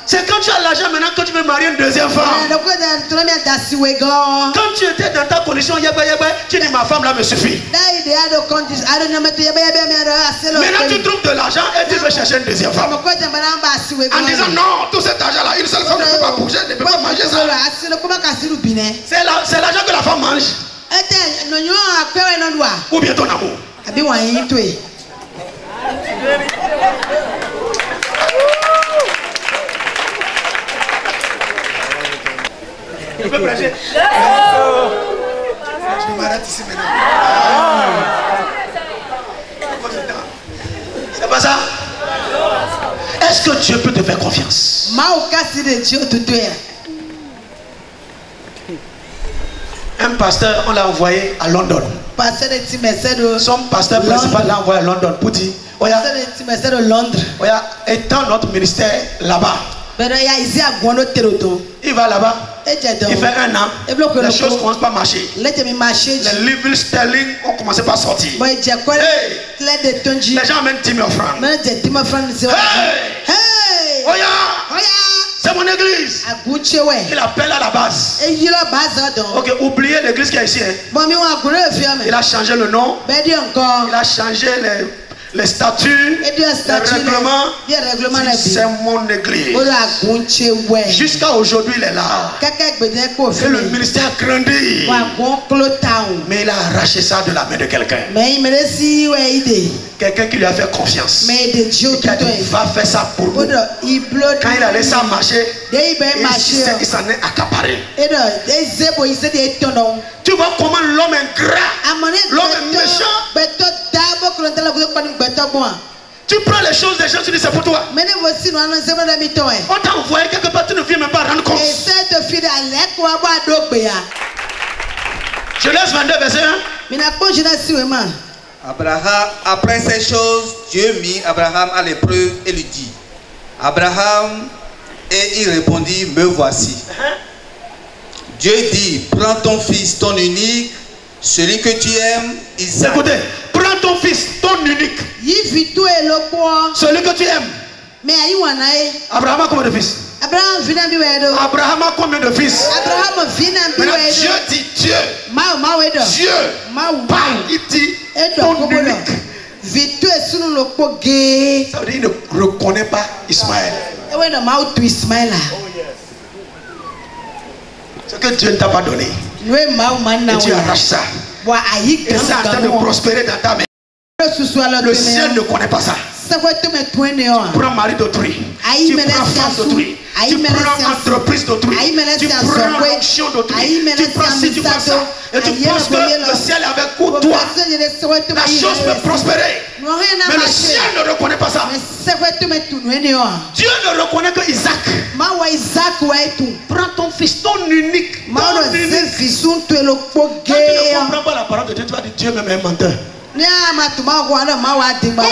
C'est quand tu as l'argent maintenant que tu veux marier une deuxième femme. Quand tu étais dans ta condition, tu dis ma femme là me suffit. Maintenant tu trouves de l'argent et tu veux chercher une deuxième femme. En disant non, tout cet argent là, une seule femme ne peut pas bouger, ne peut pas manger ça. C'est l'argent que la femme mange. Ou bien ton amour. Je peux prêcher. Je m'arrête ici maintenant. C'est pas ça? Est-ce que Dieu peut te faire confiance? Un pasteur, on l'a envoyé à London. Son pasteur principal l'a envoyé à London pour dire, étant notre ministère là-bas. Il va là-bas. Il fait un an. Les choses commencent pas à marcher. Les livres sterling ont commencé par sortir. Hey. Les gens amènent 10 000 francs. Hey. Oya. C'est mon église. Il appelle à la base. Ok, oubliez l'église qui est ici. Il a changé le nom. Il a changé les statuts, les règlements. C'est mon église. Jusqu'à aujourd'hui, il est là. Et le ministère a grandi. Mais il a arraché ça de la main de quelqu'un. Quelqu'un qui lui a fait confiance. Qui a dit, va faire ça pour vous. Quand il a laissé ça marcher, il s'en est accaparé. Tu vois comment l'homme ingrat, l'homme méchant. Tu prends les choses des gens, tu dis c'est pour toi. On t'a envoyé quelque part, tu ne viens même pas rendre compte. Genèse 22, verset 1. Abraham, après ces choses, Dieu mit Abraham à l'épreuve et lui dit, Abraham, et il répondit, me voici. Dieu dit, prends ton fils, ton unique, celui que tu aimes, Isaac. Écoutez, prends ton fils, ton unique, celui que tu aimes. Abraham a combien de fils? Abraham a combien de fils? Maintenant, Dieu dit Dieu. Dieu parle, il dit ton unique. Ça veut dire qu'il ne reconnaît pas Ismaël. Ce que Dieu ne t'a pas donné. Et tu arraches ça. Et ça a de prospérer dans ta main. Le ciel ne connaît pas ça. Tu prends mari d'autrui, tu prends femme d'autrui, tu prends entreprise d'autrui, tu prends l'onction d'autrui, tu prends ci, tu prends ça. Et tu penses que le ciel est avec toi. La chose peut prospérer. Mais le ciel ne reconnaît pas ça. Dieu ne reconnaît que Isaac. Prends ton fils, ton unique. Quand tu ne comprends pas la parole de Dieu, tu vas dire Dieu même est un menteur. Comment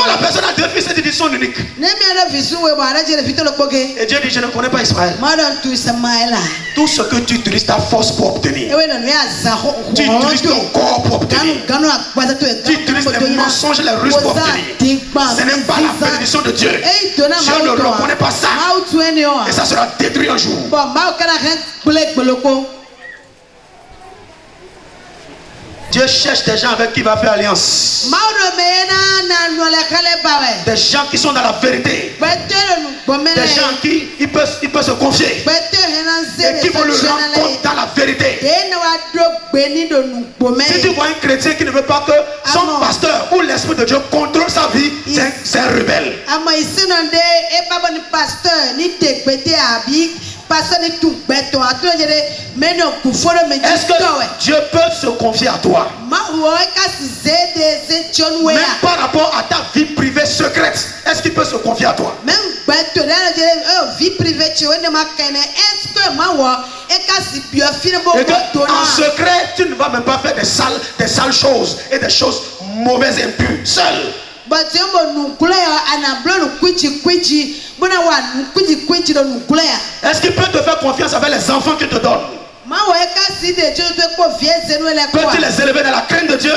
la personne a deux fils et dit son unique? Et Dieu dit je ne connais pas Ismaël. Tout ce que tu utilises ta force pour obtenir, tu utilises ton corps pour obtenir, tu utilises les mensonges, les ruses pour obtenir, ce n'est pas la bénédiction de Dieu. Dieu ne reconnaît pas ça. Et ça sera détruit un jour. Dieu cherche des gens avec qui il va faire alliance. Des gens qui sont dans la vérité. Des gens qui il peut se confier. Et qui vont le rendre compte dans la vérité. Si tu vois un chrétien qui ne veut pas que son pasteur ou l'esprit de Dieu contrôle sa vie, c'est un rebelle. Est-ce que Dieu peut se confier à toi? Même par rapport à ta vie privée secrète, est-ce qu'il peut se confier à toi? Et que en secret, tu ne vas même pas faire des sales choses et des choses mauvaises et impures seul. Est-ce qu'il peut te faire confiance avec les enfants qu'il te donne? Peux-tu les élever dans la crainte de Dieu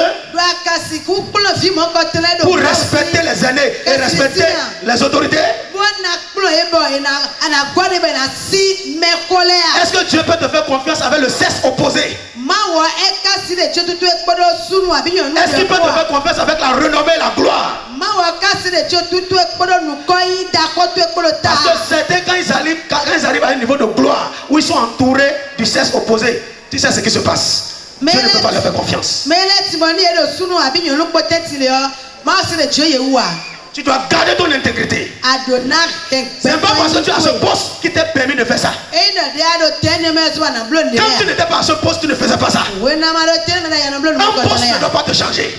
pour respecter les aînés et respecter les autorités? Est-ce que Dieu peut te faire confiance avec le sexe opposé? Est-ce qu'il peut te faire confiance avec la renommée et la gloire? Parce que certains, quand ils arrivent à un niveau de gloire où ils sont entourés du sexe opposé, tu sais ce qui se passe. Dieu ne peut pas leur faire confiance. Tu dois garder ton intégrité. C'est pas parce que tu as ce poste qui t'a permis de faire ça. Quand tu n'étais pas à ce poste, tu ne faisais pas ça. Un poste ne doit pas te changer.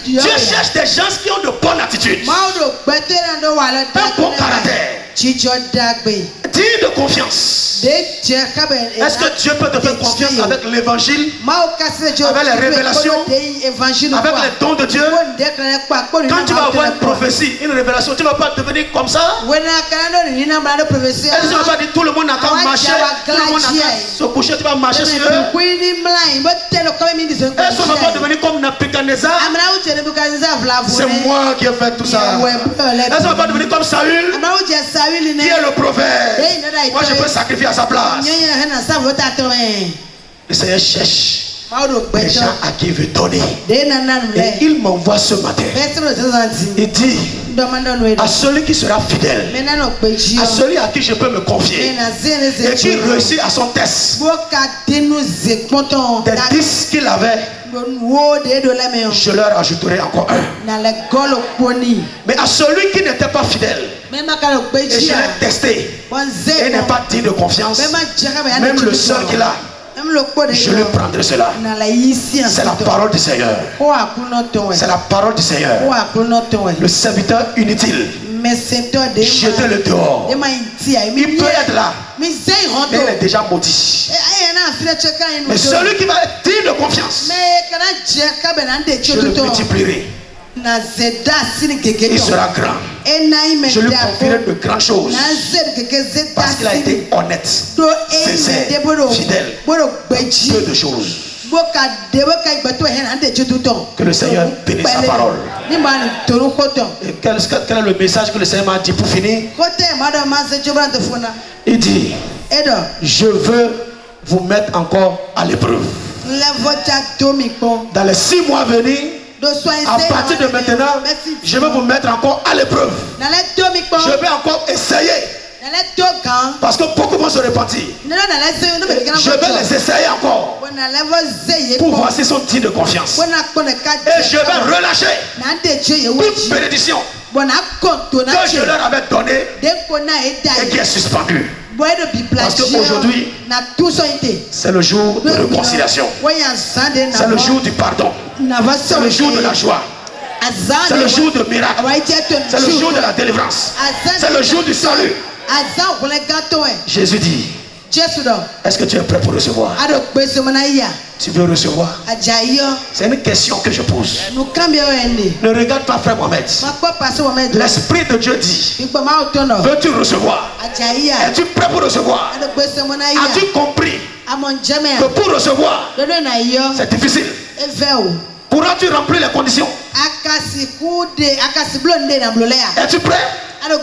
Dieu cherche des gens qui ont de bonnes attitudes, un bon caractère, digne de confiance. Est-ce que Dieu peut te faire confiance avec l'évangile, avec les révélations, avec les dons de Dieu? Quand tu vas avoir une prophétie, une révélation, tu ne vas pas devenir comme ça. Est-ce que tu ne vas pas dire tout le monde n'a qu'à marcher, tout le monde n'a qu'à se coucher, tu vas marcher sur eux? Est-ce qu'on ne va pas devenir comme Nebuchadnezzar? C'est moi qui ai fait tout ça. Est-ce qu'on ne va pas devenir comme Saül, qui est le prophète? Moi je peux sacrifier à sa place. Le Seigneur cherche des gens à qui il veut donner. Et il m'envoie ce matin. Il dit à celui qui sera fidèle, à celui à qui je peux me confier et qui réussit à son test, des 10 qu'il avait, je leur ajouterai encore un. Mais à celui qui n'était pas fidèle, et je l'ai testé et n'est pas digne de confiance, même le seul qu'il a, je lui prendrai cela. C'est la parole du Seigneur. C'est la parole du Seigneur. Le serviteur inutile, jetez-le dehors. Il peut être là, mais il est déjà maudit. Mais celui qui va être digne de confiance, je le multiplierai. Il sera grand. Je lui confierai de grandes choses parce qu'il a été honnête, sincère, fidèle, peu de choses. Que le Seigneur bénisse sa parole. Et quel est le message que le Seigneur m'a dit pour finir? Il dit: je veux vous mettre encore à l'épreuve. Dans les 6 mois à venir, à partir de maintenant, je vais vous mettre encore à l'épreuve. Je vais encore essayer. Parce que beaucoup vont se repentir. Je vais les essayer encore pour voir s'ils sont dignes de confiance. Et je vais relâcher toute bénédiction que je leur avais donnée et qui est suspendue. Parce qu'aujourd'hui, c'est le jour de réconciliation. C'est le jour du pardon. C'est le jour de la joie. C'est le jour de miracle. C'est le jour de la délivrance. C'est le jour du salut. Jésus dit: est-ce que tu es prêt pour recevoir? Tu veux recevoir? C'est une question que je pose. Ne regarde pas frère Mohamed. L'Esprit de Dieu dit: veux-tu recevoir? Es-tu prêt pour recevoir? As-tu compris que pour recevoir, c'est difficile? Pourras-tu remplir les conditions? Es-tu prêt pour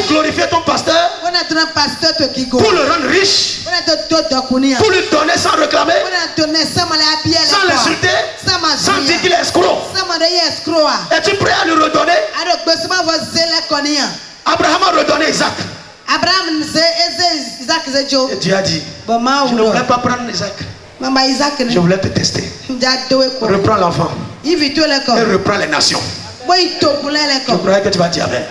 glorifier ton pasteur, pour le rendre riche, pour lui donner sans réclamer, sans l'insulter, sans dire qu'il est escroc? Es-tu prêt à lui redonner? Abraham a redonné Isaac. Et Dieu a dit: je ne voulais pas prendre Isaac, je voulais te tester. Reprends l'enfant et reprends les nations. Je croyais que tu vas dire Amen.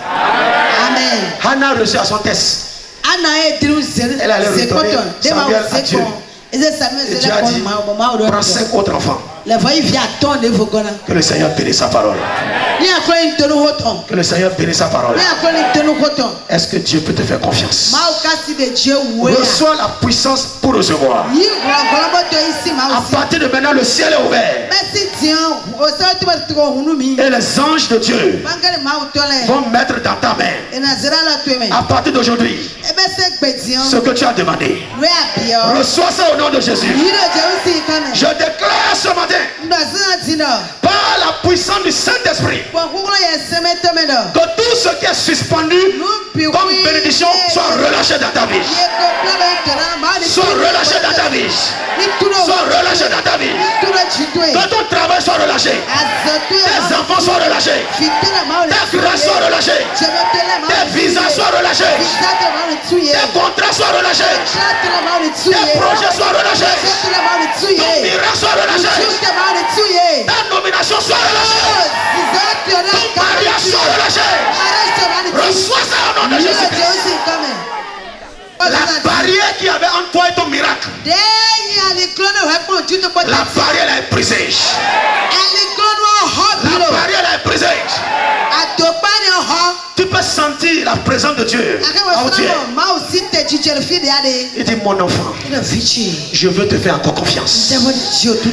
Amen. Hannah a reçu à son test. Elle allait retourner Samuel à Dieu. Et Dieu a dit, prends 5 autres enfants. Que le Seigneur bénisse sa parole. Que le Seigneur bénisse sa parole. Est-ce que Dieu peut te faire confiance? Reçois la puissance pour recevoir. À partir de maintenant, le ciel est ouvert. Et les anges de Dieu vont mettre dans ta main, à partir d'aujourd'hui, ce que tu as demandé. Reçois ça au nom de Jésus. Je déclare ce matin, par la puissance du Saint-Esprit, que tout ce qui est suspendu comme bénédiction soit relâché dans ta vie. Soit relâché dans ta vie. Soit relâché dans ta vie. Que ton travail soit relâché. Tes enfants soient relâchés. Tes grâces soient relâchées. Tes visas soient relâchés. Tes contrats soient relâchés. Tes projets soient relâchés. Ton miracle soit relâché. Ta nomination soit relâchée. Ton mariage soit relâché. Reçois ça au nom de Jésus. La barrière qui avait entre toi et ton miracle, la barrière est brisée. La barrière est brisée. Tu peux sentir la présence de Dieu. Il dit, mon enfant, je veux te faire encore confiance.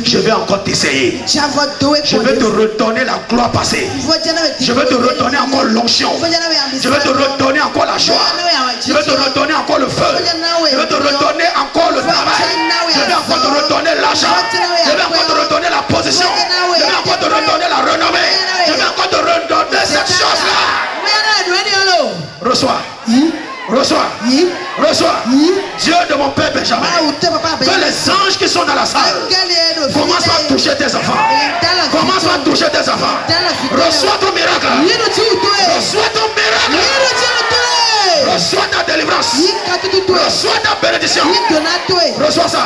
Je vais encore t'essayer. Je vais te redonner la gloire passée. Je vais te redonner encore l'onction. Je vais te redonner encore la joie. Je vais te redonner encore le feu. Je vais te redonner encore le travail. Je vais encore te redonner l'argent. Je vais encore te redonner la position. Je vais encore te redonner la renommée. Je vais encore te redonner cette chose-là. Reçois. Reçois. Reçois. Dieu de mon Père Benjamin. Que les anges qui sont dans la salle commencent à toucher tes enfants. Commence à toucher tes enfants. Reçois ton miracle. Reçois ton miracle. Reçois ta délivrance. Reçois ta bénédiction. Reçois ça.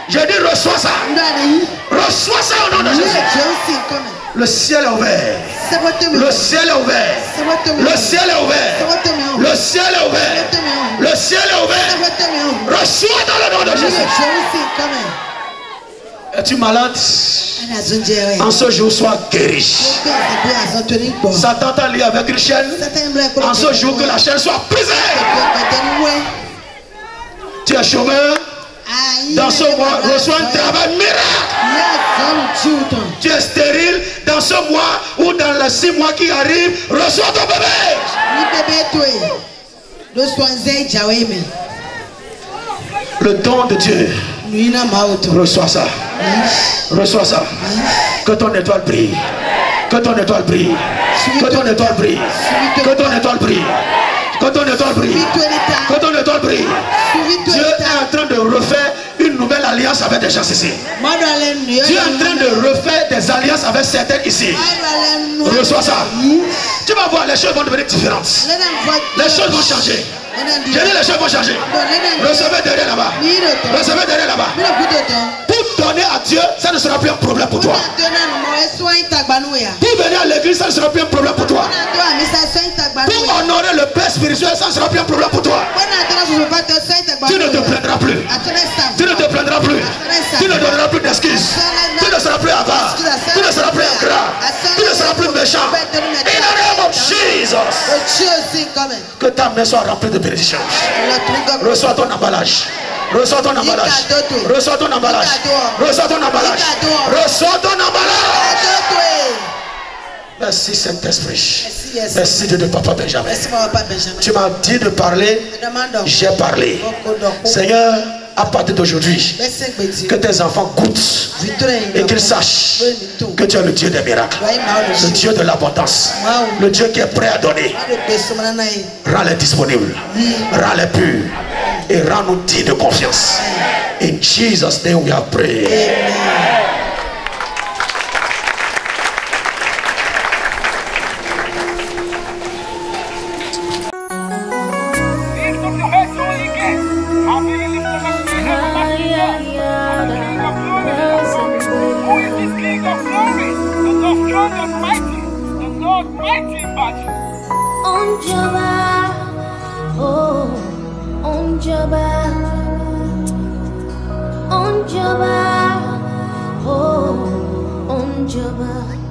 Je dis reçois ça. Reçois ça au nom de Jésus. Le ciel est ouvert. Le ciel est ouvert. Le ciel est ouvert. Le ciel est ouvert. Le ciel est ouvert. Reçois dans le nom de Jésus. Es-tu malade? En ce jour, sois guéri. Satan t'a lié avec une chaîne. En ce jour, que la chaîne soit brisée. Tu es chômeur. Dans ce mois, reçois un travail miracle. Tu es stérile. Dans ce mois ou dans les 6 mois qui arrivent, reçois ton bébé. Le don de Dieu. Reçois ça. Reçois ça. Que ton étoile brille. Que ton étoile brille. Que ton étoile brille. Que ton étoile brille. Que ton étoile brille. Que ton étoile brille. Dieu est en train de refaire une nouvelle alliance avec des gens ici. Dieu est en train de refaire des alliances avec certains ici. Reçois ça. Tu vas voir, les choses vont devenir différentes. Les choses vont changer. Je dis les choses vont changer. Recevez derrière là-bas. Recevez derrière là-bas. Pour donner à Dieu, ça ne sera plus un problème pour toi. Pour venir à l'église, ça ne sera plus un problème pour toi. Pour honorer le Père spirituel, ça ne sera plus un problème pour toi. Tu ne te plaindras plus. Tu ne te plaindras plus. Tu ne donneras plus d'excuses. Tu ne seras plus avare. Tu ne seras plus ingrat. Tu ne seras plus méchant. In the name of Jesus. Que ta main soit remplie de bénédictions. Reçois ton emballage. Reçois ton emballage. Reçois ton emballage. Reçois ton emballage. Reçois ton emballage. Merci Saint-Esprit. Merci Dieu de Papa Benjamin. Tu m'as dit de parler. J'ai parlé. Seigneur, à partir d'aujourd'hui, que tes enfants goûtent et qu'ils sachent que tu es le Dieu des miracles, le Dieu de l'abondance, le Dieu qui est prêt à donner. Rends-les disponibles, rends-les purs et rends-nous dignes de confiance. In Jesus' name we have prayed. Onjaba, oh, Onjaba.